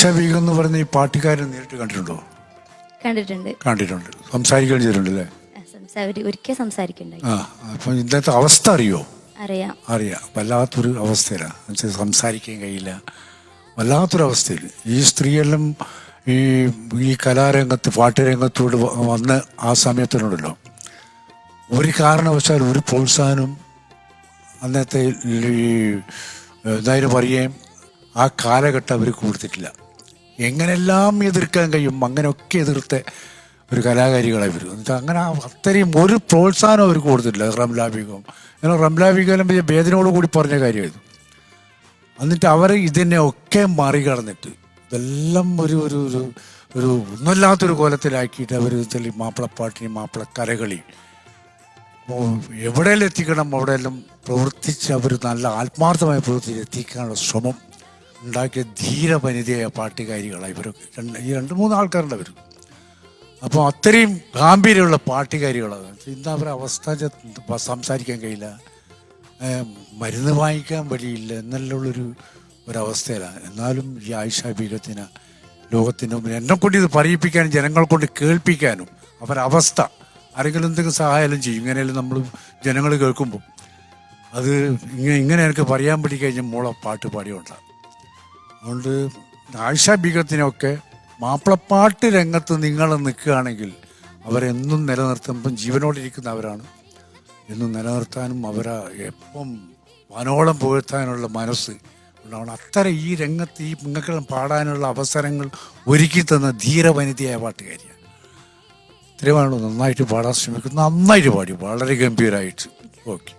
ആയിഷ ബീഗം എന്ന് പറഞ്ഞ ഈ പാട്ടുകാരൻ നേരിട്ട് കണ്ടിട്ടുണ്ടോ? കണ്ടിട്ടുണ്ട്. സംസാരിക്കാൻ ചെയ്തിട്ടുണ്ട് അല്ലേ? ഒരിക്കൽ സംസാരിക്കണ്ടായി. അപ്പൊ ഇന്നത്തെ അവസ്ഥ അറിയോ? അറിയാം. വല്ലാത്തൊരു അവസ്ഥയിലാണ്, സംസാരിക്കാൻ കഴിയില്ല, വല്ലാത്തൊരു അവസ്ഥയിൽ. ഈ സ്ത്രീയെല്ലാം ഈ കലാരംഗത്ത് പാട്ടുരംഗത്തോട് വന്ന് ആ സമയത്തിനുണ്ടല്ലോ, ഒരു കാരണവശാൽ ഒരു പ്രോത്സാഹനം അന്നത്തെ ഈ എന്തായാലും പറയുകയും ആ കാലഘട്ടം അവർ കൊടുത്തിട്ടില്ല. എങ്ങനെല്ലാം എതിർക്കാൻ കഴിയും അങ്ങനെയൊക്കെ എതിർത്ത ഒരു കലാകാരികളായി വരും. എന്നിട്ട് അങ്ങനെ അത്രയും ഒരു പ്രോത്സാഹനം അവർക്ക് കൊടുത്തിട്ടില്ല. റംലാബികം എന്നാൽ റംലാബികം വേദനയോട് കൂടി പറഞ്ഞ കാര്യമായിരുന്നു. എന്നിട്ട് അവർ ഇതിനെ ഒക്കെ മറികടന്നിട്ട് ഇതെല്ലാം ഒരു ഒരു ഒരു ഒരു ഒന്നുമില്ലാത്തൊരു കോലത്തിലാക്കിയിട്ട് അവർ മാപ്പിളപ്പാട്ടിന് മാപ്പിളക്കരകളി എവിടെയെല്ലാം എത്തിക്കണം അവിടെയെല്ലാം പ്രവർത്തിച്ച് അവർ നല്ല ആത്മാർത്ഥമായ പ്രവൃത്തി എത്തിക്കാനുള്ള ശ്രമം ഉണ്ടാക്കിയ ധീരവനിതയായ പാട്ടുകാരികളാണ് ഇവരൊക്കെ. ഈ 2-3 ആൾക്കാരുണ്ട് അവർ. അപ്പോൾ അത്രയും ഗാംഭീര്യമുള്ള പാട്ടുകാരികളാണ്. ഇന്ന് അവരുടെ അവസ്ഥ സംസാരിക്കാൻ കഴിയില്ല, മരുന്ന് വാങ്ങിക്കാൻ വഴിയില്ല എന്നുള്ളൊരു ഒരവസ്ഥയിലാണ്. എന്നാലും ഈ ആയിഷ ബീഗത്തിന് ലോകത്തിൻ്റെ മുമ്പിൽ എന്നെക്കൊണ്ട് ഇത് പറയിപ്പിക്കാനും ജനങ്ങളെ കൊണ്ട് കേൾപ്പിക്കാനും അവരവസ്ഥ ആരെങ്കിലും എന്തെങ്കിലും സഹായം ചെയ്യും. ഇങ്ങനെയെല്ലാം നമ്മൾ ജനങ്ങൾ കേൾക്കുമ്പോൾ അത് ഇങ്ങനെ എനിക്ക് പറയാൻ പറ്റി കഴിഞ്ഞാൽ മോളെ പാട്ട് പാടിയോണ്ടാണ്. അതുകൊണ്ട് ആയിഷ ബീഗത്തിനൊക്കെ മാപ്പിളപ്പാട്ട് രംഗത്ത് നിങ്ങൾ നിൽക്കുകയാണെങ്കിൽ അവരെന്നും നിലനിർത്തുമ്പം ജീവനോടിരിക്കുന്നവരാണ്. എന്നും നിലനിർത്താനും അവരെ എപ്പം വനോളം പുകഴ്ത്താനുള്ള മനസ്സ് ഉണ്ടാവണം. അത്തരം ഈ രംഗത്ത് ഈ നിങ്ങൾക്കെല്ലാം പാടാനുള്ള അവസരങ്ങൾ ഒരുക്കി തന്ന ധീരവനിതയായ പാട്ടുകാരിയാണ്. ഇത്രയുമാണ്. നന്നായിട്ട് പാടാൻ ശ്രമിക്കുന്നു, നന്നായിട്ട് പാടി, വളരെ ഗംഭീരമായിട്ട്. ഓക്കെ.